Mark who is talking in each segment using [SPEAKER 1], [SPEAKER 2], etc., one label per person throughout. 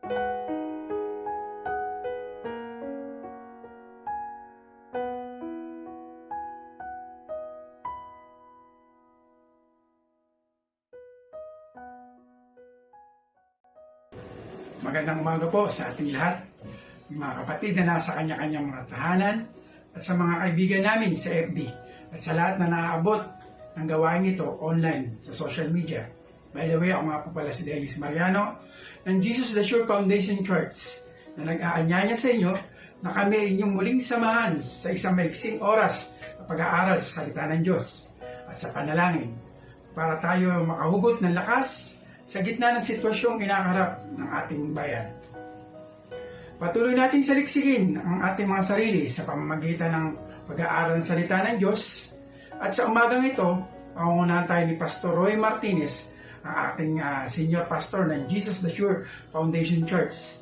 [SPEAKER 1] Magandang umaga po sa ating lahat, mga kapatid na nasa kanya-kanyang mga tahanan at sa mga kaibigan namin sa FB at sa lahat na naaabot ng gawain ito online sa social media. By the way, ako nga po pala si Dennis Mariano ng Jesus the Sure Foundation Church na nag-aanyaya sa inyo na kami ay inyong muling samahan sa isang maiksing oras na pag-aaral sa salita ng Diyos at sa panalangin para tayo makahugot ng lakas sa gitna ng sitwasyong kinakaharap ng ating bayan. Patuloy nating saliksikin ang ating mga sarili sa pamamagitan ng pag-aaral ng salita ng Diyos. At sa umagang ito, pangungunahan tayo ni Pastor Roy Martinez, ang ating senior pastor ng Jesus the Sure Foundation Church.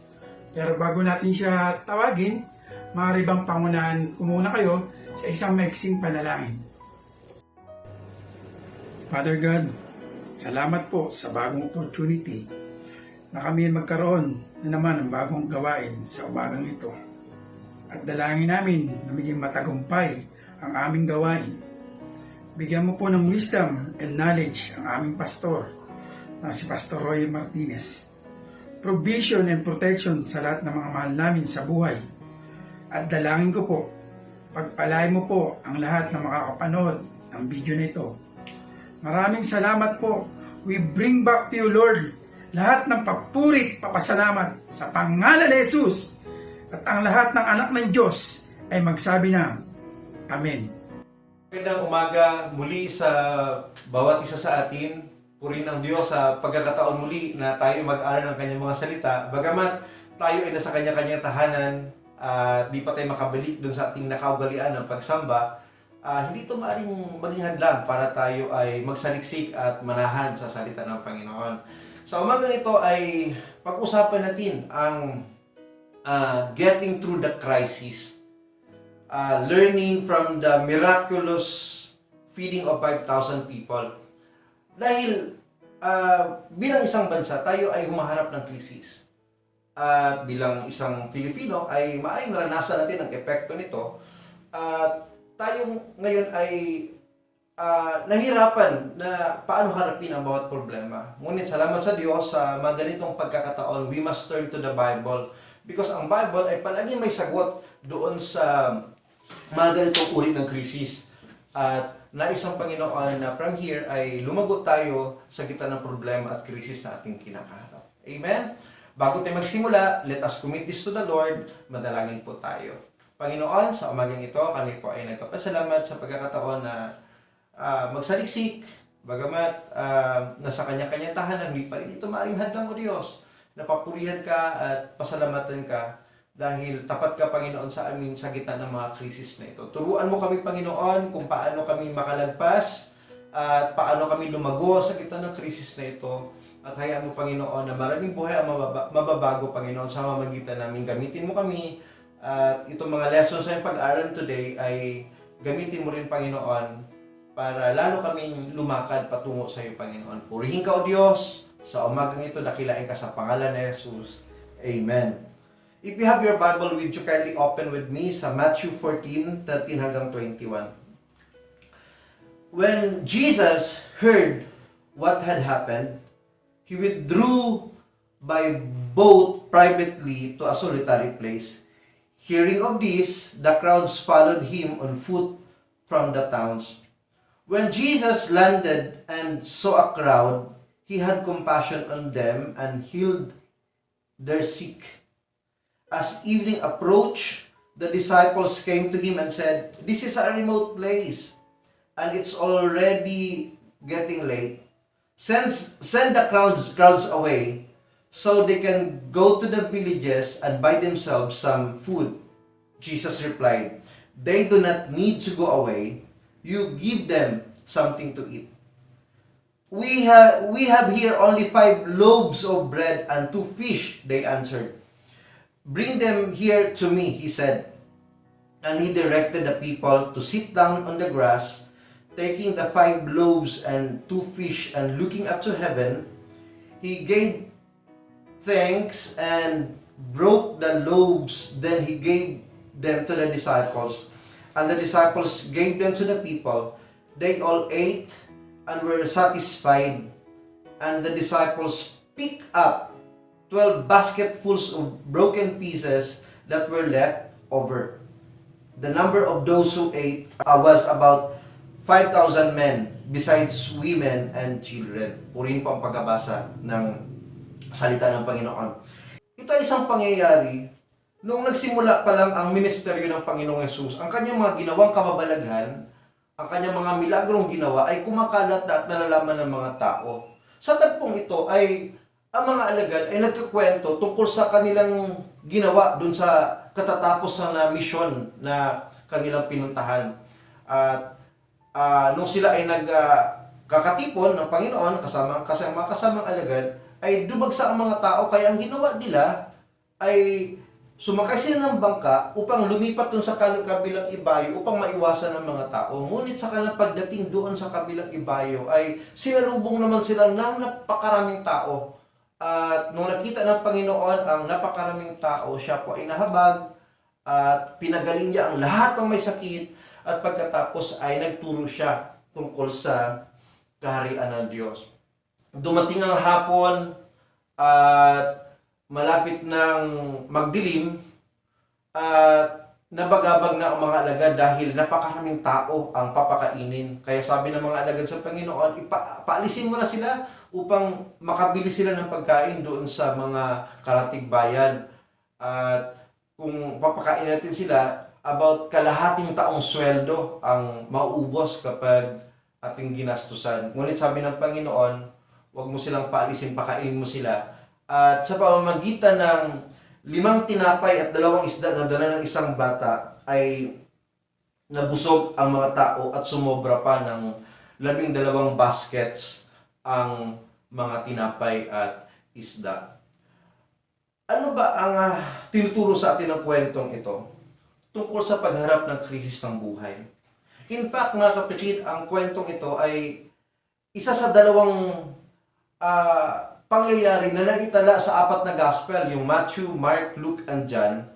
[SPEAKER 1] Pero bago natin siya tawagin, maaari bang pangunahan ko muna kayo sa isang maiksing panalangin. Father God, salamat po sa bagong opportunity na kami magkaroon na naman ng bagong gawain sa umagang ito. At dalangin namin na maging matagumpay ang aming gawain. Bigyan mo po ng wisdom and knowledge ang aming pastor na si Pastor Roy Martinez. Provision and protection sa lahat ng mga mahal namin sa buhay. At dalangin ko po, pagpalain mo po ang lahat ng makakapanood ng video na ito. Maraming salamat po. We bring back to you, Lord, lahat ng papuri, papasalamat sa pangalan ni Jesus. At ang lahat ng anak ng Diyos ay magsabi na, Amen.
[SPEAKER 2] Magandang umaga muli sa bawat isa sa atin. Purihin ang Diyos sa pagkakataon muli na tayo mag-aral ng kanyang mga salita. Bagamat tayo ay nasa kanya-kanyang tahanan, di pa tayo makabalik dun sa ating nakaugalian ng pagsamba, hindi ito maaaring maging hadlang para tayo ay magsaliksik at manahan sa salita ng Panginoon. Sa umagang ito ay pag-usapan natin ang getting through the crisis. Learning from the miraculous feeding of 5,000 people. Dahil bilang isang bansa, tayo ay humaharap ng krisis. At bilang isang Pilipino ay maaaring naranasan natin ang epekto nito. Tayo ngayon ay nahirapan na paano harapin ang bawat problema. Ngunit salamat sa Diyos sa mga ganitong pagkakataon, we must turn to the Bible. Because ang Bible ay palagi may sagot doon sa mga ganitong uri ng krisis. At nais ang Panginoon na from here ay lumagot tayo sa gitna ng problema at krisis na ating kinakaharap. Amen? Bago tayo magsimula, let us commit this to the Lord. Madalangin po tayo. Panginoon, sa umagang ito, kami po ay nagpapasalamat sa pagkakataon na magsaliksik, bagamat nasa kanya-kanyang tahanan, hindi pa rin ito maaaring hadlang o Diyos. Napapurihan ka at pasalamatan ka dahil tapat ka, Panginoon, sa amin sa gitna ng mga krisis na ito. Turuan mo kami, Panginoon, kung paano kami makalagpas at paano kami lumago sa gitna ng krisis na ito. At hayaan mo, Panginoon, na maraming buhay ang mababago, Panginoon, sa mamagitan namin. Gamitin mo kami. At itong mga lessons na yung pag-aaral today ay gamitin mo rin, Panginoon, para lalo kaming lumakad patungo sa iyo, Panginoon. Purihin ka, O Diyos, sa umagang ito, dakilain ka sa pangalan ni Jesus. Amen. If you have your Bible with you, kindly open with me sa Matthew 14, 13 hanggang 21. When Jesus heard what had happened, he withdrew by boat privately to a solitary place. Hearing of this, the crowds followed him on foot from the towns. When Jesus landed and saw a crowd, he had compassion on them and healed their sick. As evening approached, the disciples came to him and said, "This is a remote place, and it's already getting late. Send the crowds away, so they can go to the villages and buy themselves some food." Jesus replied, "They do not need to go away. You give them something to eat." We have here only 5 loaves of bread and 2 fish, they answered. "Bring them here to me," he said. And he directed the people to sit down on the grass. Taking the 5 loaves and 2 fish and looking up to heaven, he gave thanks and broke the loaves. Then he gave them to the disciples, and the disciples gave them to the people. They all ate and were satisfied. And the disciples picked up 12 basketfuls of broken pieces that were left over. The number of those who ate was about 5,000 men, besides women and children. Purihin po ang pagbabasa ng salita ng Panginoon. Ito ay isang pangyayari noong nagsimula pa lang ang ministeryo ng Panginoong Yesus. Ang kanyang mga ginawang kababalaghan, ang kanyang mga milagrong ginawa ay kumakalat na at nalalaman ng mga tao. Sa tagpong ito ay ang mga alagad ay nagkukwento tungkol sa kanilang ginawa dun sa katatapos na misyon na kanilang pinuntahan. At nung sila ay nagkakatipon ng Panginoon kasamang alagad, ay dumagsa ang mga tao, kaya ang ginawa nila ay sumakay sila ng bangka upang lumipat dun sa kabilang ibayo upang maiwasan ng mga tao. Ngunit sa kanilang pagdating doon sa kabilang ibayo ay sinalubong naman sila ng napakaraming tao. At nung nakita ng Panginoon ang napakaraming tao, siya po ay nahabag at pinagaling niya ang lahat ng may sakit, at pagkatapos ay nagturo siya tungkol sa kaharian ng Diyos. Dumating ang hapon at malapit ng magdilim at nabagabag na ang mga alagad dahil napakaraming tao ang papakainin. Kaya sabi ng mga alagad sa Panginoon, paalisin mo na sila upang makabili sila ng pagkain doon sa mga karatig bayan. At kung papakain natin sila, about kalahating taong sweldo ang mauubos kapag ating ginastusan. Ngunit sabi ng Panginoon, huwag mo silang paalisin, pakainin mo sila. At sa pamamagitan ng 5 tinapay at 2 isda na dala ng isang bata, ay nabusog ang mga tao at sumobra pa ng 12 baskets ang mga tinapay at isda. Ano ba ang tinuturo sa atin ng kwentong ito? Tungkol sa pagharap ng krisis ng buhay. In fact, mga kapatid, ang kwentong ito ay isa sa 2 pangyayari na naitala sa 4 na gospel, yung Matthew, Mark, Luke, and John.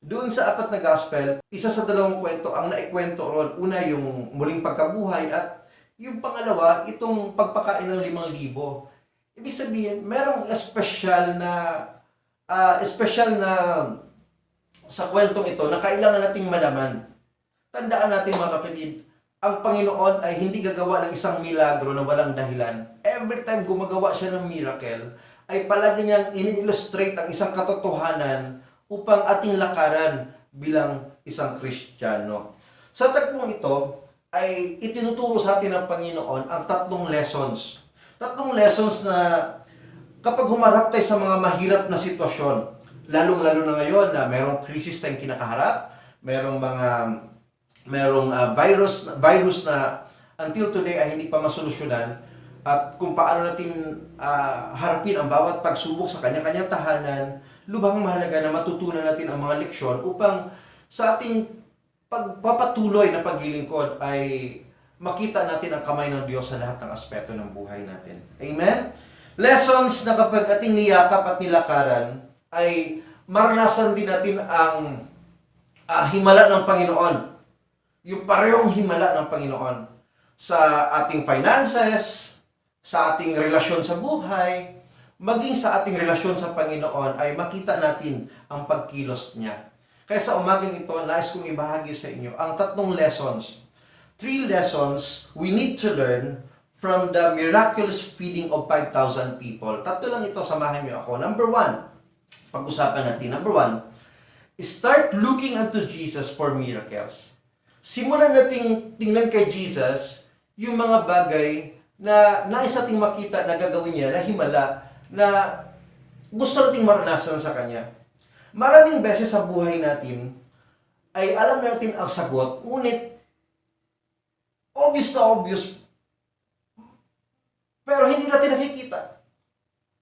[SPEAKER 2] Doon sa 4 na gospel, isa sa 2 kwento ang naikwento ron. Una, yung muling pagkabuhay, at yung pangalawa, itong pagpakain ng 5,000. Ibig sabihin, merong espesyal na sa kwentong ito na kailangan nating malaman. Tandaan natin, mga kapatid, ang Panginoon ay hindi gagawa ng isang milagro na walang dahilan. Every time gumagawa siya ng miracle, ay palagi niyang in-illustrate ang isang katotohanan upang ating lakaran bilang isang Kristiyano. Sa tagpong ito, ay itinuturo sa atin ng Panginoon ang 3 lessons. 3 lessons na kapag humarap tayo sa mga mahirap na sitwasyon, lalong-lalo na ngayon na merong krisis tayong kinakaharap, merong virus na until today ay hindi pa masolusyonan, at kung paano natin harapin ang bawat pagsubok sa kanya-kanyang tahanan, lubhang mahalaga na matutunan natin ang mga leksyon upang sa ating pagpapatuloy na paglilingkod ay makita natin ang kamay ng Diyos sa lahat ng aspeto ng buhay natin. Amen? Lessons na kapag ating niyakap at nilakaran, ay maranasan din natin ang himala ng Panginoon. Yung parehong himala ng Panginoon sa ating finances, sa ating relasyon sa buhay, maging sa ating relasyon sa Panginoon, ay makita natin ang pagkilos niya. Kaya sa umagang ito, nais kong ibahagi sa inyo ang 3 lessons. 3 lessons we need to learn from the miraculous feeding of 5,000 people. 3 lang ito, samahan niyo ako. Number 1, pag-usapan natin. Number 1, start looking unto Jesus for miracles. Simulan nating tingnan kay Jesus yung mga bagay na nais nating makita na gagawin niya, na himala, na gusto nating maranasan sa Kanya. Maraming beses sa buhay natin ay alam natin ang sagot, ngunit obvious na obvious, pero hindi natin nakikita.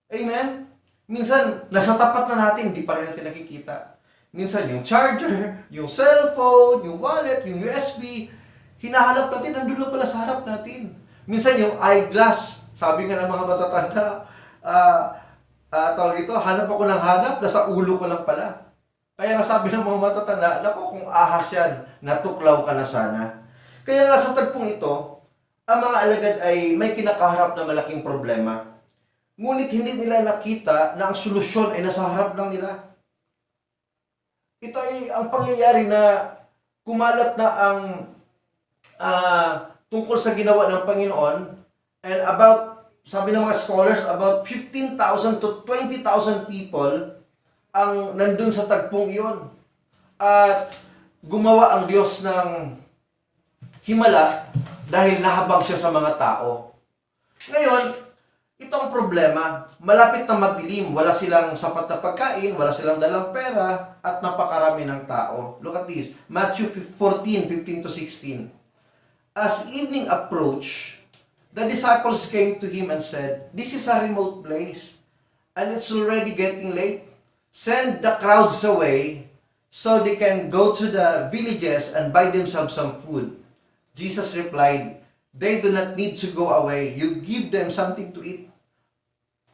[SPEAKER 2] Amen? Minsan, nasa tapat na natin, hindi pa rin natin nakikita. Minsan, yung charger, yung cellphone, yung wallet, yung USB, hinahanap natin, nandun lang pala sa harap natin. Minsan, yung eyeglass, sabi nga ng mga matatanda, tawag dito, hanap ako ng hanap, nasa ulo ko lang pala. Kaya nga sabi ng mga matatanda, naku, kung ahas yan, natuklaw ka na sana. Kaya nga sa tagpong ito, ang mga alagad ay may kinakaharap na malaking problema. Ngunit hindi nila nakita na ang solusyon ay nasa harap lang nila. Ito ay ang pangyayari na kumalat na ang tungkol sa ginawa ng Panginoon, and about, sabi ng mga scholars, about 15,000 to 20,000 people ang nandun sa tagpong iyon. At gumawa ang Diyos ng himala dahil nahabag siya sa mga tao. Ngayon, itong problema, malapit na magdilim, wala silang sapat na pagkain, wala silang dalang pera, at napakarami ng tao. Look at this, Matthew 14:15 to 16. As evening approached, the disciples came to him and said, "This is a remote place, and it's already getting late. Send the crowds away so they can go to the villages and buy themselves some food." Jesus replied, "They do not need to go away. You give them something to eat."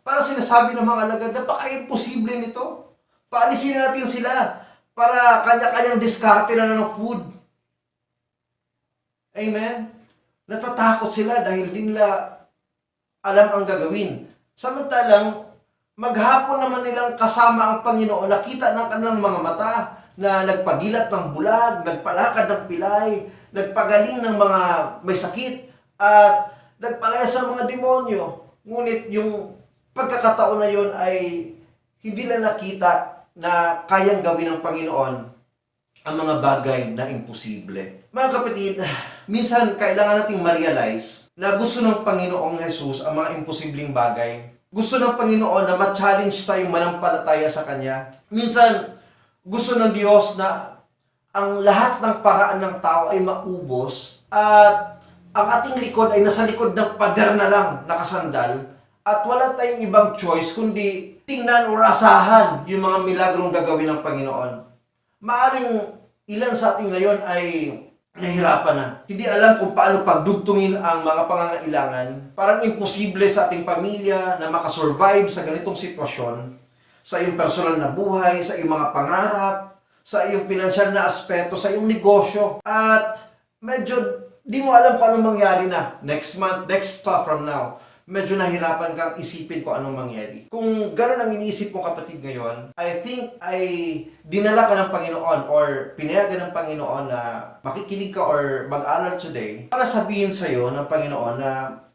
[SPEAKER 2] Para sinasabi ng mga alagad, napaka-imposible nito. Paalisin natin sila para kanya-kanyang diskarte na ng food. Amen? Natatakot sila dahil di nila alam ang gagawin. Samantalang, maghapon naman nilang kasama ang Panginoon, nakita ng kanilang mga mata na nagpagilat ng bulag, nagpalakad ng pilay, nagpagaling ng mga may sakit, at nagpalaya sa mga demonyo. Ngunit yung pagkakataon na yon ay hindi na nakita na kayang gawin ng Panginoon ang mga bagay na imposible. Mga kapatid, minsan kailangan nating ma-realize na gusto ng Panginoong Jesus ang mga imposibleng bagay. Gusto ng Panginoon na ma-challenge tayong manampalataya sa Kanya. Minsan, gusto ng Diyos na ang lahat ng paraan ng tao ay maubos at ang ating likod ay nasa likod ng pader na lang nakasandal at wala tayong ibang choice kundi tingnan o asahan yung mga milagrong gagawin ng Panginoon. Maaring ilan sa atin ngayon ay nahihirapan na. Hindi alam kung paano pagdugtungin ang mga pangangailangan. Parang imposible sa ating pamilya na makasurvive sa ganitong sitwasyon, sa iyong personal na buhay, sa iyong mga pangarap, sa iyong pinansyal na aspeto, sa iyong negosyo. At medyo di mo alam kung anong mangyari na next month, next from now. Medyo nahirapan kang isipin kung anong mangyari. Kung gano'n ang iniisip mo kapatid ngayon, I think ay dinala ka ng Panginoon or pinayagan ng Panginoon na makikinig ka or mag-aral today para sabihin sa'yo ng Panginoon na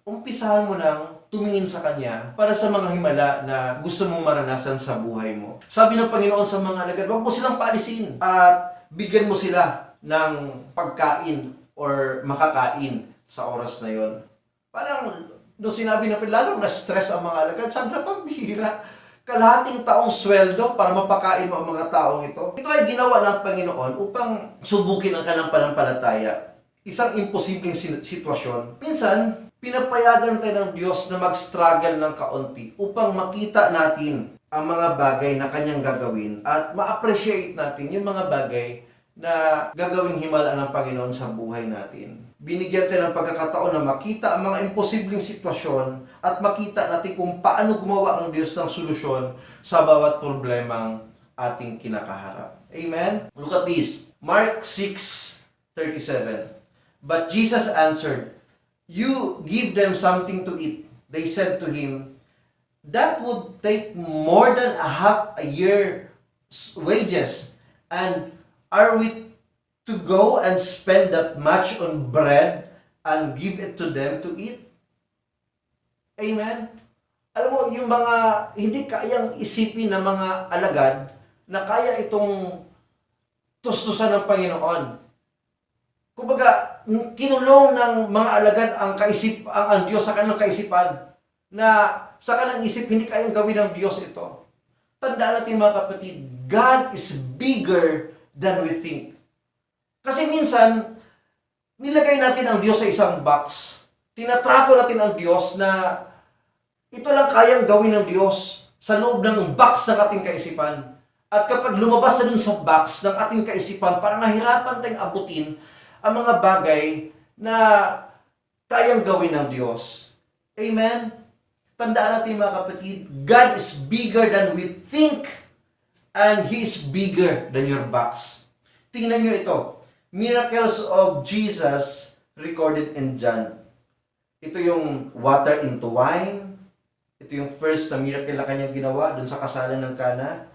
[SPEAKER 2] umpisahan mo nang tumingin sa Kanya para sa mga himala na gusto mong maranasan sa buhay mo. Sabi ng Panginoon sa mga alagad, huwag mo silang paalisin at bigyan mo sila ng pagkain or makakain sa oras na yon. Parang no sinabi na lalong na-stress ang mga alagad, sabi na pambihira. Kalahating taong sweldo para mapakain mo ang mga taong ito. Ito ay ginawa ng Panginoon upang subukin ang kanilang pananampalataya. Isang imposibleng sitwasyon. Minsan, pinapayagan tayo ng Diyos na mag-struggle ng kaunti upang makita natin ang mga bagay na Kanyang gagawin at ma-appreciate natin yung mga bagay na gagawing himala ng Panginoon sa buhay natin. Binigyan tayo ng pagkakataon na makita ang mga imposibleng sitwasyon at makita natin kung paano gumawa ang Diyos ng solusyon sa bawat problemang ating kinakaharap. Amen? Look at this. Mark 6:37. But Jesus answered, "You give them something to eat." They said to him, "That would take more than a half a year's wages. And are we to go and spend that much on bread and give it to them to eat?" Amen? Alam mo, yung mga hindi kayang isipin ng mga alagad na kaya itong tustusan ng Panginoon. Kumbaga, kinulong ng mga alagad ang Diyos sa kanilang kaisipan na sa kanilang isip, hindi kayang gawin ng Diyos ito. Tandaan natin mga kapatid, God is bigger than we think. Kasi minsan, nilagay natin ang Diyos sa isang box. Tinatrato natin ang Diyos na ito lang kayang gawin ng Diyos sa loob ng box ng ating kaisipan. At kapag lumabas na dun sa box ng ating kaisipan, parang nahirapan tayong abutin ang mga bagay na kayang gawin ng Diyos. Amen? Tandaan natin mga kapatid, God is bigger than we think and He is bigger than your box. Tingnan nyo ito. Miracles of Jesus recorded in John. Ito yung water into wine. Ito yung first na miracle na kanyang ginawa dun sa kasalan ng Cana.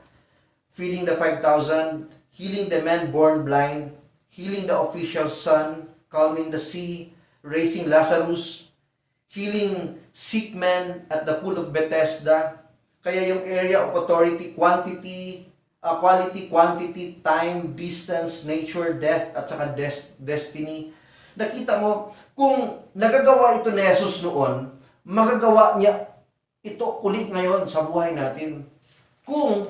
[SPEAKER 2] Feeding the 5,000, healing the man born blind, healing the official's son, calming the sea, raising Lazarus, healing sick men at the pool of Bethesda. Kaya yung area of authority, quality, quantity, time, distance, nature, death, at saka destiny. Nakita mo, kung nagagawa ito ni Jesus noon, magagawa niya ito ulit ngayon sa buhay natin. Kung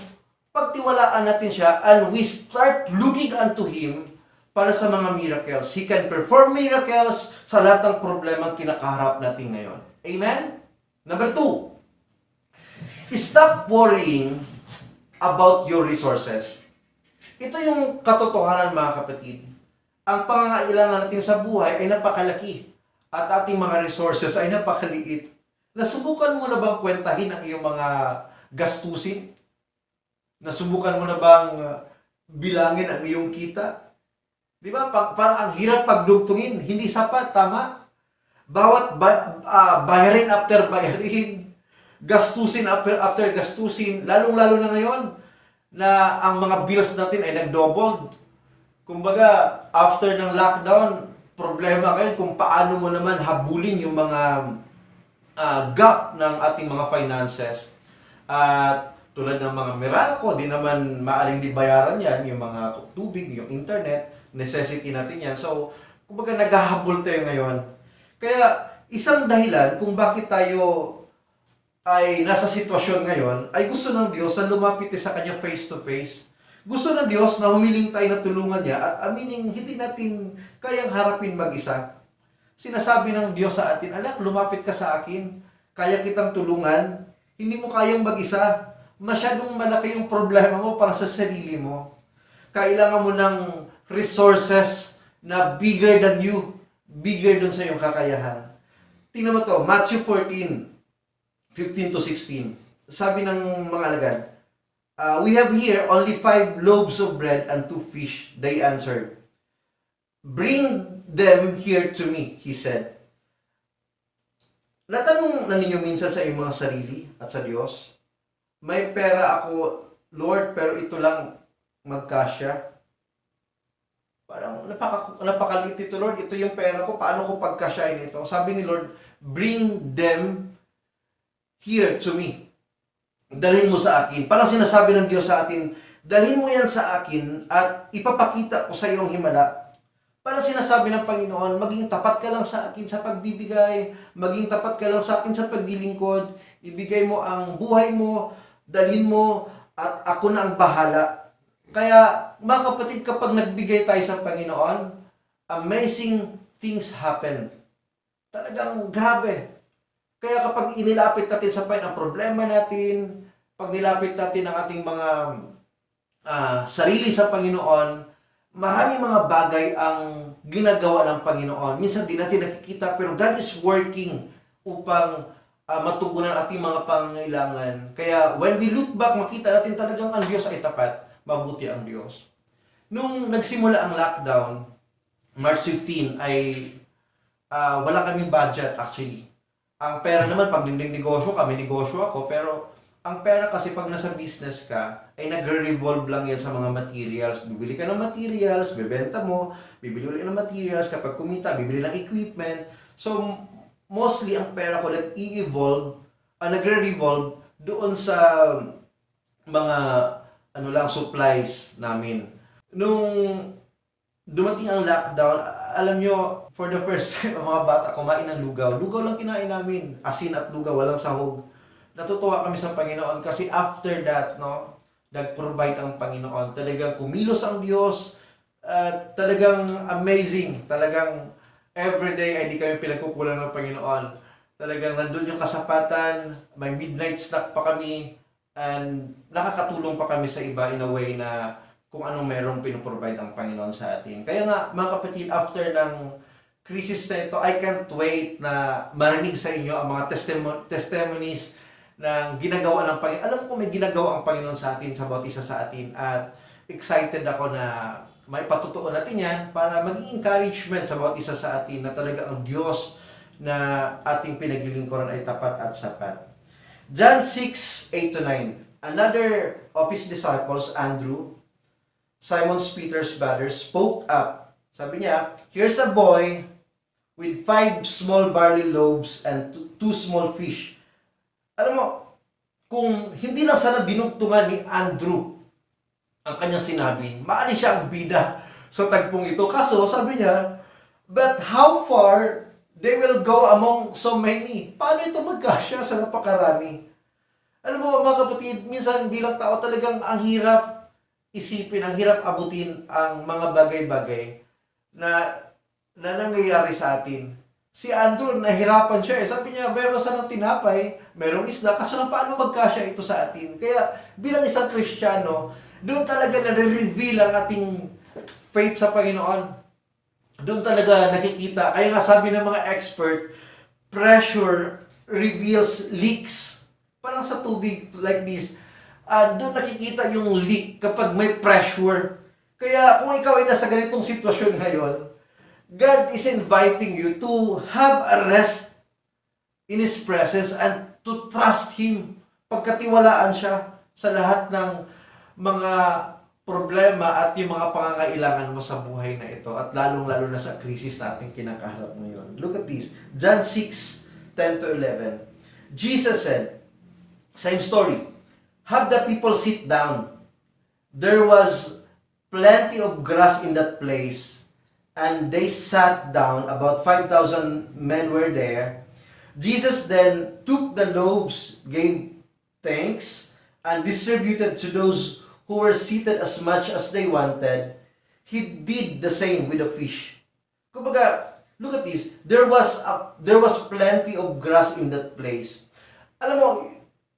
[SPEAKER 2] pagtiwalaan natin siya and we start looking unto Him para sa mga miracles. He can perform miracles sa lahat ng problema kinakaharap natin ngayon. Amen? Number 2, stop worrying about your resources. Ito yung katotohanan mga kapatid. Ang pangangailangan natin sa buhay ay napakalaki at ating mga resources ay napakaliit. Nasubukan mo na bang kwentahin ang iyong mga gastusin? Nasubukan mo na bang bilangin ang iyong kita? Di ba? Parang ang hirap pagdugtungin. Hindi sapat, tama? Bawat bayarin after bayarin, gastusin after gastusin, lalong-lalo na ngayon na ang mga bills natin ay nag-doubled. Kumbaga, after ng lockdown, problema kayo kung paano mo naman habulin yung mga gap ng ating mga finances. At tulad ng mga Meralco, di naman maaring di bayaran yan, yung mga tubig, yung internet, necessity natin yan. So, kumbaga naghahabol tayo ngayon. Kaya, isang dahilan kung bakit tayo ay nasa sitwasyon ngayon, ay gusto ng Diyos na lumapit sa Kanya face to face. Gusto ng Diyos na humiling tayo na tulungan niya at aminin hindi natin kayang harapin mag-isa. Sinasabi ng Diyos sa atin, anak, lumapit ka sa akin, kaya kitang tulungan, hindi mo kayang mag-isa. Masyadong malaki yung problema mo para sa sarili mo. Kailangan mo ng resources na bigger than you, bigger dun sa iyong kakayahan. Tingnan mo to, Matthew 14:15-16. Sabi ng mga alagad, we have here only 5 loaves of bread and 2 fish. They answered, bring them here to me, he said. Natanong na ninyo minsan sa iyong mga sarili at sa Diyos, may pera ako, Lord, pero ito lang magkasya. Parang napakaliit ito, Lord. Ito yung pera ko, paano ko pagkasyahin ito? Sabi ni Lord, bring them here to me. Dalhin mo sa akin. Parang sinasabi ng Diyos sa atin, dalhin mo yan sa akin at ipapakita ko sa iyong himala. Parang sinasabi ng Panginoon, maging tapat ka lang sa akin sa pagbibigay, maging tapat ka lang sa akin sa paglilingkod, ibigay mo ang buhay mo, dalhin mo, at ako na ang bahala. Kaya, mga kapatid, kapag nagbigay tayo sa Panginoon, amazing things happen. Talagang grabe. Kaya kapag inilapit natin sa Panginoon ang problema natin, pag nilapit natin ang ating mga sarili sa Panginoon, maraming mga bagay ang ginagawa ng Panginoon. Minsan di natin nakikita, pero God is working upang matugunan ating mga pangangailangan. Kaya when we look back, makita natin talagang ang Diyos ay tapat. Mabuti ang Diyos. Nung nagsimula ang lockdown, March 15, ay wala kaming budget actually. Ang pera naman, pag negosyo kami, negosyo ako, pero ang pera kasi pag nasa business ka, ay nagre-revolve lang yan sa mga materials. Bibili ka ng materials, bebenta mo, bibili ulit ng materials, kapag kumita, bibili ng equipment. So, mostly ang pera ko nag-i-evolve, nagre-revolve doon sa mga supplies namin. Nung dumating ang lockdown, alam nyo, for the first time, ang mga bata kumain ng lugaw. Lugaw lang kinain namin. Asin at lugaw, walang sahog. Natutuwa kami sa Panginoon kasi after that, nag-provide ang Panginoon. Talagang kumilos ang Diyos. Talagang amazing. Talagang everyday ay di kami pinagkukulang ng Panginoon. Talagang nandun yung kasapatan. May midnight snack pa kami. And nakakatulong pa kami sa iba in a way na kung anong merong pinoprovide ang Panginoon sa atin. Kaya nga, mga kapatid, after ng crisis na ito, I can't wait na marinig sa inyo ang mga testimonies ng ginagawa ng Panginoon. Alam ko may ginagawa ang Panginoon sa atin, sa bawat isa sa atin, at excited ako na may patutuon natin yan para maging encouragement sa bawat isa sa atin na talaga ang Diyos na ating pinaglilingkuran ay tapat at sapat. John 6:8-9. Another of his disciples, Andrew, Simon Peter's brother, spoke up. Sabi niya, here's a boy with 5 small barley loaves and 2 small fish. Alam mo, kung hindi lang sana dinugtungan ni Andrew ang kanyang sinabi, maaari siya ang bida sa tagpong ito. Kaso, sabi niya, but how far they will go among so many? Paano ito magkasya sa napakarami? Alam mo, mga kapatid, minsan bilang tao talagang ang hirap isipin, ang hirap abutin ang mga bagay-bagay na nangyayari sa atin. Si Andrew, nahirapan siya eh. Sabi niya, meron sa ng tinapay, merong isda, kaso na paano magkasya ito sa atin? Kaya bilang isang Kristiyano, doon talaga na-reveal ang ating faith sa Panginoon. Doon talaga nakikita. Kaya nga sabi ng mga expert, pressure reveals leaks. Parang sa tubig like this, doon nakikita yung leak kapag may pressure. Kaya kung ikaw ay nasa ganitong sitwasyon ngayon, God is inviting you to have a rest in His presence and to trust Him. Pagkatiwalaan siya sa lahat ng mga problema at yung mga pangangailangan mo sa buhay na ito at lalong-lalo na sa krisis na ating kinakaharap ngayon. Look at this. John 6:10-11. Jesus said, same story, have the people sit down. There was plenty of grass in that place, and they sat down. About 5,000 men were there. Jesus then took the loaves, gave thanks, and distributed to those who were seated as much as they wanted. He did the same with the fish. Kumbaga, look at this. There was plenty of grass in that place. Alam mo,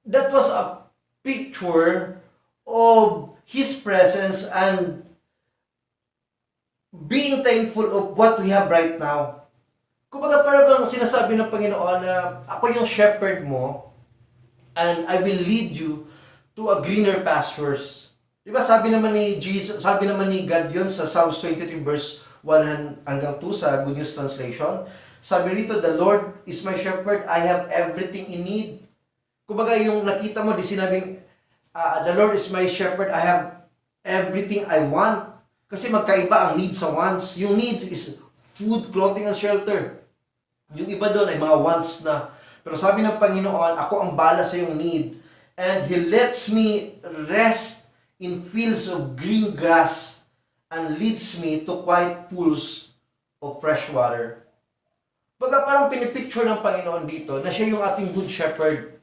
[SPEAKER 2] that was a picture of His presence and being thankful of what we have right now. Kumbaga para bang sinasabi ng Panginoon na ako yung shepherd mo and I will lead you to a greener pastures. Di ba sabi naman ni Jesus, sabi naman ni God yun sa Psalms 23 verse 1 hanggang 2 sa Good News Translation. Sabi rito, the Lord is my shepherd, I have everything in need. Kumbaga yung nakita mo, di sinabing, the Lord is my shepherd, I have everything I want. Kasi magkaiba ang needs sa wants. Yung needs is food, clothing, and shelter. Yung iba doon ay mga wants na. Pero sabi ng Panginoon, ako ang bala sa iyong need. And He lets me rest in fields of green grass and leads me to quiet pools of fresh water. Baga parang pinipicture ng Panginoon dito na siya yung ating good shepherd.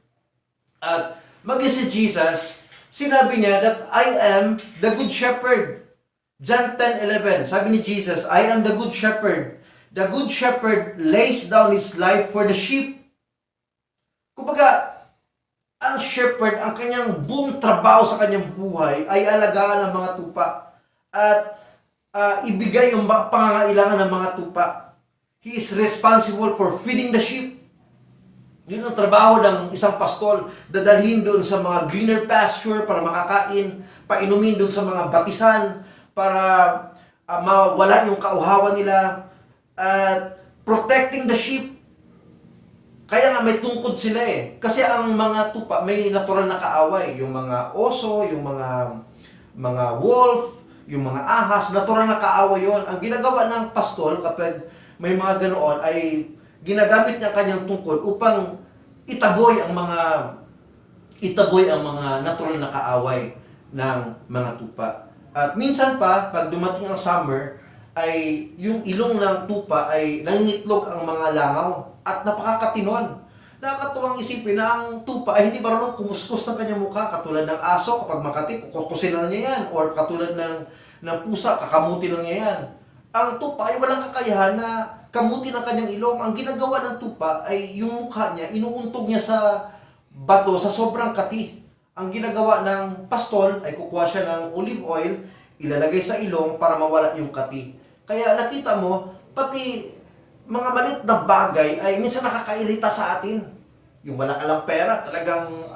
[SPEAKER 2] At maging si Jesus, sinabi niya that I am the good shepherd. John 10:11, sabi ni Jesus, I am the good shepherd. The good shepherd lays down his life for the sheep. Kumbaga, ang shepherd, ang kanyang buong trabaho sa kanyang buhay ay alagaan ng mga tupa at ibigay yung pangangailangan ng mga tupa. He is responsible for feeding the sheep. Yun ang trabaho ng isang pastol, dadalhin doon sa mga greener pasture para makakain, painumin doon sa mga batisan para mawala yung kauhawan nila, at protecting the sheep. Kaya nga may tungkod sila eh. Kasi ang mga tupa may natural na kaaway. Yung mga oso, yung mga wolf, yung mga ahas, natural na kaaway yon. Ang ginagawa ng pastol kapag may mga ganoon ay ginagamit niya kanyang tungkod upang itaboy ang mga natural na kaaway ng mga tupa. At minsan pa, pag dumating ang summer, ay yung ilong ng tupa ay nangingitlog ang mga langaw at napakakatinon. Nakakatuwang isipin na ang tupa ay hindi marunong kumuskus ng kanyang mukha katulad ng aso kapag makati, kukusin lang niya yan, or katulad ng pusa, kakamuti lang niya yan. Ang tupa ay walang kakayahan na kamuti ng kanyang ilong. Ang ginagawa ng tupa ay yung mukha niya, inuuntog niya sa bato sa sobrang kati. Ang ginagawa ng pastol ay kukuha siya ng olive oil, ilalagay sa ilong para mawala yung kati. Kaya nakita mo, pati mga maliit na bagay ay minsan nakakairita sa atin. Yung wala ka lang pera, talagang,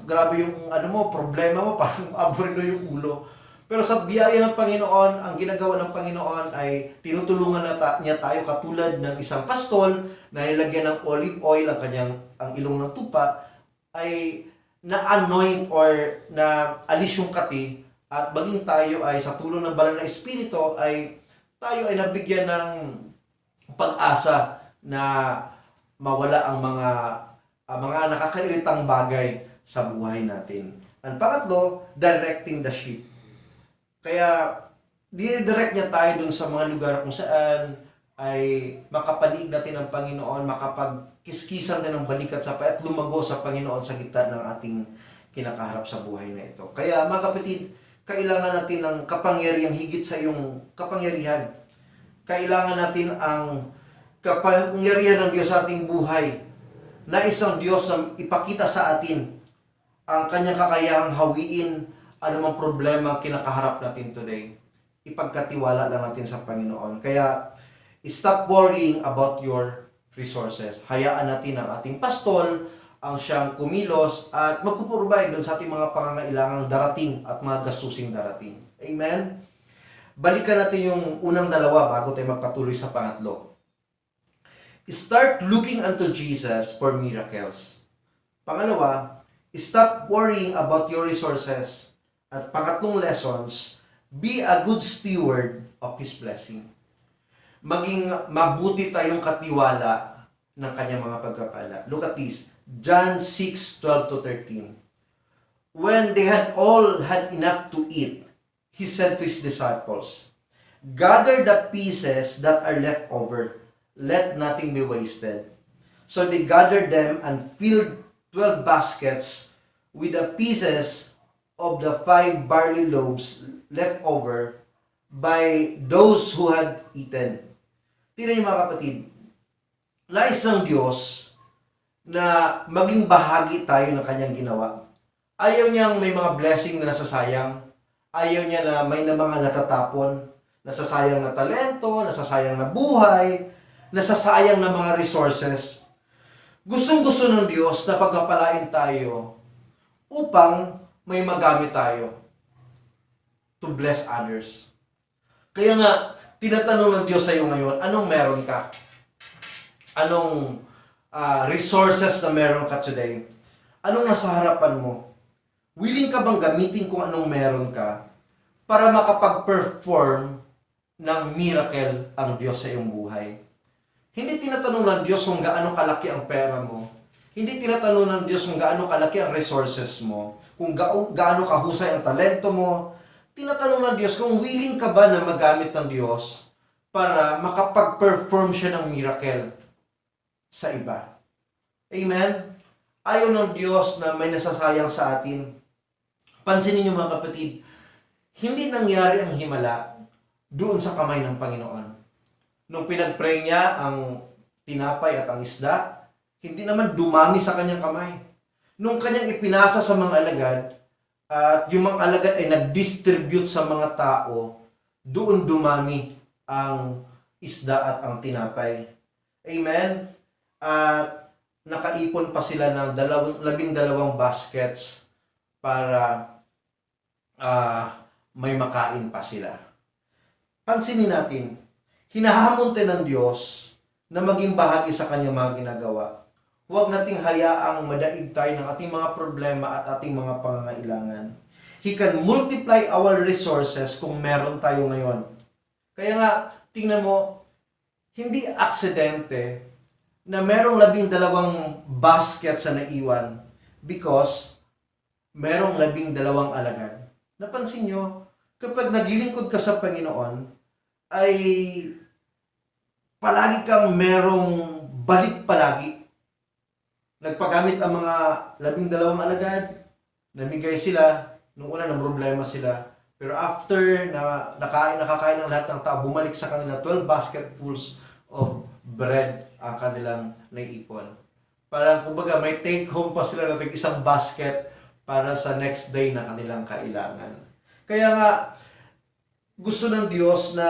[SPEAKER 2] grabe yung problema mo, parang aburilo yung ulo. Pero sa biyaya ng Panginoon, ang ginagawa ng Panginoon ay tinutulungan niya tayo katulad ng isang pastol na nilagyan ng olive oil ang ilong ng tupa, ay na-anoint or na alis yung kati, at maging tayo ay sa tulong ng banal na Espiritu ay tayo ay nabigyan ng pag-asa na mawala ang mga nakakairitang bagay sa buhay natin. Ang pangatlo, directing the sheep. Kaya didirect niya tayo dun sa mga lugar kung saan ay makapaniig natin ang Panginoon, makapagkiskisan din ng balikat sa at lumago sa Panginoon sa gitna ng ating kinakaharap sa buhay na ito. Kaya mga kapatid, kailangan natin ng kapangyarihang higit sa iyong kapangyarihan. Kailangan natin ang kapangyarihan ng Diyos sa ating buhay, na isang Diyos na ipakita sa atin ang kanyang kakayahang hawiin anumang problema kinakaharap natin today. Ipagkatiwala lang natin sa Panginoon. Kaya, stop worrying about your resources. Hayaan natin ang ating pastol ang siyang kumilos at magpuprovide doon sa ating mga pangangailangang darating at mga gastusing darating. Amen? Balikan natin yung unang dalawa bago tayo magpatuloy sa pangatlo. Start looking unto Jesus for miracles. Pangalawa, stop worrying about your resources. At pangatlong lessons, be a good steward of His blessing. Maging mabuti tayong katiwala ng kanyang mga pagkapala. Look at this. John 6:12-13. When they had all had enough to eat, He said to His disciples, gather the pieces that are left over. Let nothing be wasted. So they gathered them and filled 12 baskets with the pieces of the 5 barley loaves left over by those who had eaten. Tingnan niyo mga kapatid, nais ng Diyos na maging bahagi tayo ng kanyang ginawa. Ayaw niyang may mga blessing na nasasayang. Ayaw niya na may na mga natatapon, nasasayang na talento, nasasayang na buhay, nasasayang na mga resources. Gustong-gusto ng Diyos na pagpapalain tayo upang may magamit tayo to bless others. Kaya nga, tinatanong ng Diyos sa iyo ngayon, anong meron ka? Anong resources na meron ka today? Anong nasa harapan mo? Willing ka bang gamitin kung anong meron ka para makapag-perform ng miracle ang Diyos sa iyong buhay? Hindi tinatanong ng Diyos kung gaano kalaki ang pera mo. Hindi tinatanong ng Diyos kung gaano kalaki ang resources mo, kung gaano kahusay ang talento mo. Tinatanong ng Diyos kung willing ka ba na magamit ng Diyos para makapag-perform siya ng miracle sa iba. Amen? Ayaw ng Diyos na may nasasayang sa atin. Pansinin niyo mga kapatid, hindi nangyari ang himala doon sa kamay ng Panginoon. Nung pinag-pray niya ang tinapay at ang isda, hindi naman dumami sa kanyang kamay. Nung kanyang ipinasa sa mga alagad, at yung mga alagad ay nag-distribute sa mga tao, doon dumami ang isda at ang tinapay. Amen? At nakaipon pa sila ng 12 baskets para may makain pa sila. Pansinin natin, hinahamon tayo ng Diyos na maging bahagi sa kanyang mga ginagawa. Huwag nating hayaang madaig tayo ng ating mga problema at ating mga pangangailangan. He can multiply our resources kung meron tayo ngayon. Kaya nga, tingnan mo, hindi aksidente na merong 12 baskets na naiwan because merong 12 alagad. Napansin nyo, kapag naglilingkod ka sa Panginoon, ay palagi kang merong balik palagi. Nagpagamit ang mga 12 alagad, namigay sila, nung una na problema sila. Pero after na nakakain ng lahat ng tao, bumalik sa kanila 12 basketfuls of bread ang kanilang naiipon. Parang kumbaga may take home pa sila ng isang basket para sa next day na kanilang kailangan. Kaya nga, gusto ng Diyos na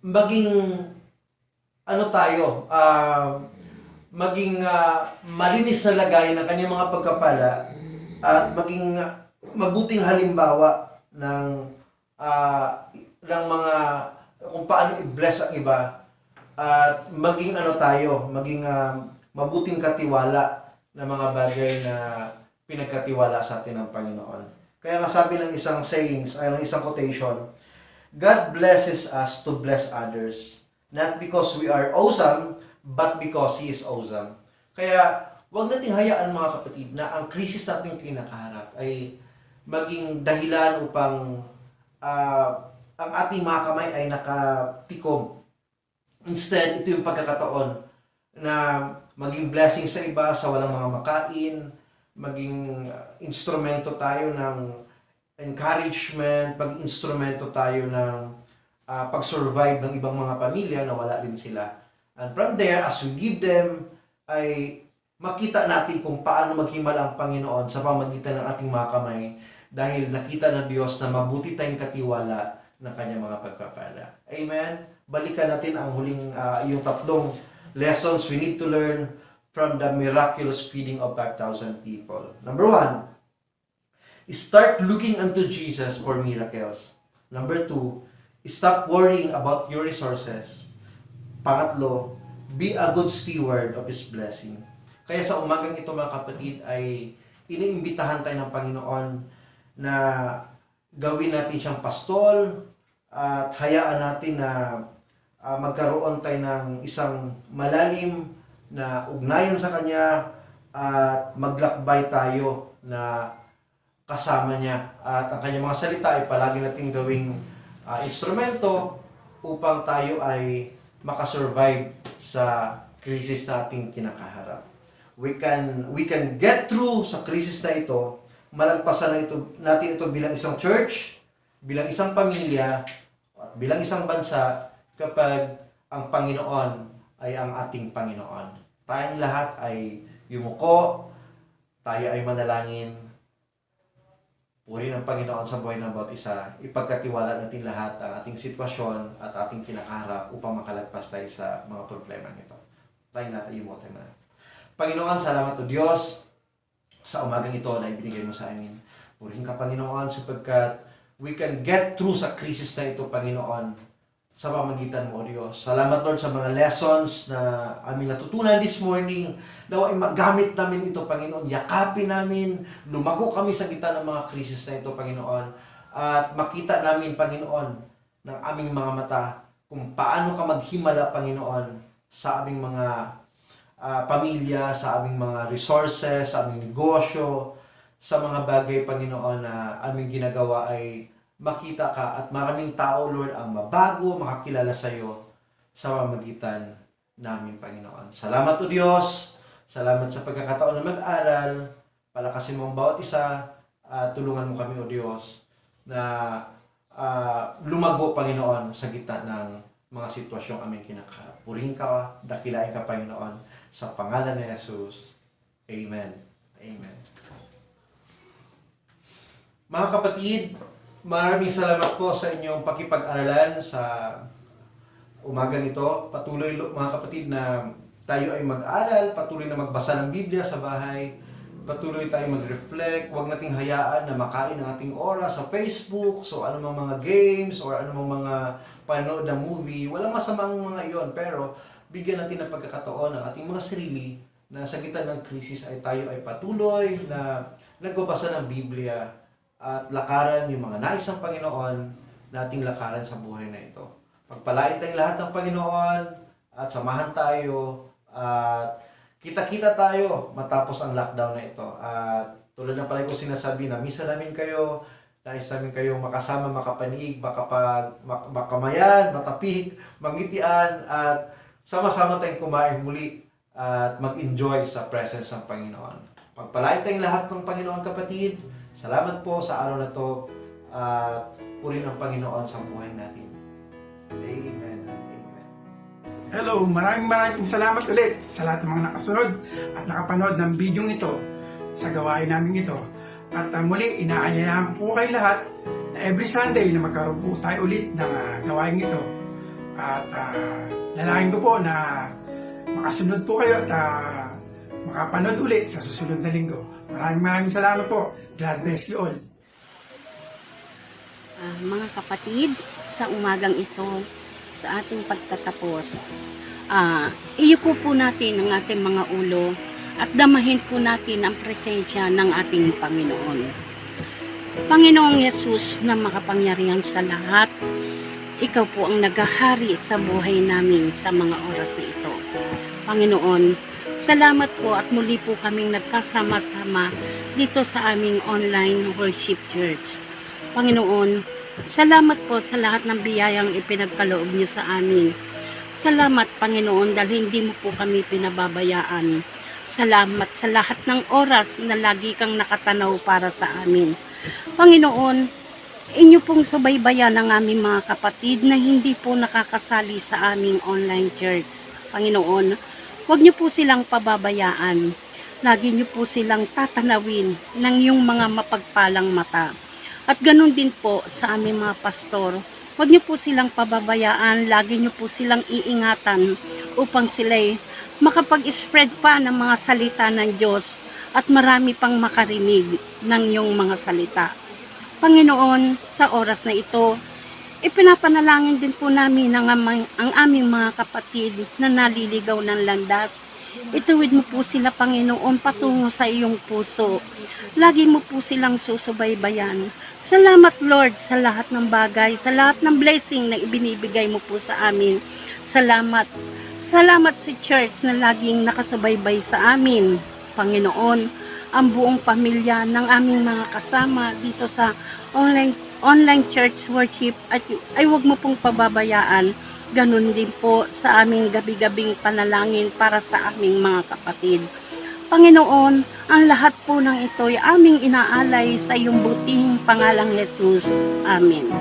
[SPEAKER 2] maging ano tayo, maging malinis na lagay ng kanyang mga pagkapala at maging mabuting halimbawa ng mga kung paano i-bless ang iba at maging ano tayo, maging mabuting katiwala na mga bagay na pinagkatiwala sa atin ng Panginoon. Kaya nga sabi ng isang sayings, ay ng isang quotation, God blesses us to bless others, not because we are awesome, but because He is awesome. Kaya huwag nating hayaan mga kapatid na ang krisis nating kinakaharap ay maging dahilan upang ang ating mga kamay ay nakatikom. Instead, ito yung pagkakataon na maging blessing sa iba, sa walang mga makain, maging instrumento tayo ng encouragement, pag-instrumento tayo ng pag-survive ng ibang mga pamilya na wala din sila. And from there, as we give them, ay makita natin kung paano maghimala ang Panginoon sa pamagitan ng ating mga kamay dahil nakita ng Diyos na mabuti tayong katiwala ng kanyang mga pagpapala. Amen? Balikan natin ang huling, yung tatlong lessons we need to learn from the miraculous feeding of 5,000 people. Number 1, start looking unto Jesus for miracles. Number 2, stop worrying about your resources. Pangatlo, be a good steward of His blessing. Kaya sa umagang ito mga kapatid ay iniimbitahan tayo ng Panginoon na gawin natin siyang pastol at hayaan natin na magkaroon tayo ng isang malalim na ugnayan sa Kanya at maglakbay tayo na kasama niya. At ang kanyang mga salita ay palagi natin gawing instrumento upang tayo ay makasurvive sa krisis na ating kinakaharap. We can get through sa krisis na ito, malagpasan natin ito bilang isang church, bilang isang pamilya, at bilang isang bansa kapag ang Panginoon ay ang ating Panginoon. Tayong lahat ay yumuko, tayo ay manalangin. Puri ng Panginoon sa buhay ng bawat isa. Ipagkatiwala natin lahat ang ating sitwasyon at ating kinakaharap upang makalagpas tayo sa mga problema nito. Tayong lahat ay yumuko tayo na. Panginoon, salamat o Diyos sa umagang ito na ibinigay mo sa amin. Purihin ka, Panginoon, sapagkat we can get through sa krisis na ito, Panginoon, sa pamagitan mo, Diyos. Salamat, Lord, sa mga lessons na aming natutunan this morning. Nawa ay magamit namin ito, Panginoon. Yakapin namin. Lumago kami sa gitna ng mga krisis na ito, Panginoon. At makita namin, Panginoon, ng aming mga mata kung paano ka maghimala, Panginoon, sa aming mga pamilya, sa aming mga resources, sa aming negosyo, sa mga bagay, Panginoon, na aming ginagawa ay makita ka at maraming tao, Lord, ang mabago, makakilala sa iyo sa pamamagitan namin, Panginoon. Salamat o Diyos. Salamat sa pagkakataon na mag-aral. Palakasin mo ang bawat isa. Tulungan mo kami o Diyos na lumago, Panginoon, sa gitna ng mga sitwasyong aming kinakaharap. Purihin ka, dakilain ka, Panginoon, sa pangalan ni Jesus. Amen. Amen. Mga kapatid, maraming salamat po sa inyong pakipag-aralan sa umagang ito. Patuloy mga kapatid na tayo ay mag-aral, patuloy na magbasa ng Biblia sa bahay, patuloy tayo mag-reflect, huwag nating hayaan na makain ang ating oras sa Facebook, so anumang mga games or anumang mga panood na movie, walang masamang mga iyon, pero bigyan natin ng pagkakataon ang ating mga sarili na sa gitna ng krisis ay tayo ay patuloy na nagbabasa ng Biblia at lakaran yung mga nais ng Panginoon nating lakaran sa buhay na ito. Pagpalain tayong lahat ng Panginoon at samahan tayo at kita-kita tayo matapos ang lockdown na ito. At tulad ng palagi ko sinasabi na misa namin kayo, nais namin kayong makasama, makapaniig, makamayan, matapik, mangitian at sama-sama tayong kumain muli at mag-enjoy sa presence ng Panginoon. Pagpalain tayong lahat ng Panginoon, kapatid. Salamat po sa araw na to at purihin ang Panginoon sa buhay natin. Amen and amen.
[SPEAKER 1] Hello, maraming salamat ulit sa lahat ng mga nakasunod at nakapanood ng video ito sa gawain namin ito. At muli, inaanyayahan po kayo lahat na every Sunday na magkaroon po tayo ulit ng gawain ito At dalangin ko po na makasunod po kayo at makapanood ulit sa susunod na linggo. Maraming salamat po. God bless you all.
[SPEAKER 3] Mga kapatid, sa umagang ito, sa ating pagtatapos, iyuko po natin ang ating mga ulo at damahin po natin ang presensya ng ating Panginoon. Panginoong Yesus na makapangyarihan sa lahat, ikaw po ang naghahari sa buhay namin sa mga oras na ito. Panginoon, salamat po at muli po kaming nagkasama-sama dito sa aming online worship church. Panginoon, salamat po sa lahat ng biyayang ipinagkaloob niyo sa amin. Salamat, Panginoon, dahil hindi mo po kami pinababayaan. Salamat sa lahat ng oras na lagi kang nakatanaw para sa amin. Panginoon, inyo pong subaybayan ang aming mga kapatid na hindi po nakakasali sa aming online church. Panginoon, huwag niyo po silang pababayaan. Lagi niyo po silang tatanawin ng iyong mga mapagpalang mata. At ganun din po sa aming mga pastor. Huwag niyo po silang pababayaan, lagi niyo po silang iingatan upang sila'y makapag-spread pa ng mga salita ng Diyos at marami pang makarinig ng iyong mga salita. Panginoon, sa oras na ito, ipinapanalangin din po namin ang aming mga kapatid na naliligaw ng landas. Ituwid mo po sila, Panginoon, patungo sa iyong puso. Lagi mo po silang susubaybayan. Salamat, Lord, sa lahat ng bagay, sa lahat ng blessing na ibinibigay mo po sa amin. Salamat. Salamat sa church na laging nakasubaybay sa amin. Panginoon, ang buong pamilya ng aming mga kasama dito sa online church worship ay huwag mo pong pababayaan. Ganun din po sa aming gabi-gabing panalangin para sa aming mga kapatid. Panginoon, ang lahat po ng ito ay aming inaalay sa iyong butihing pangalang Jesus. Amen.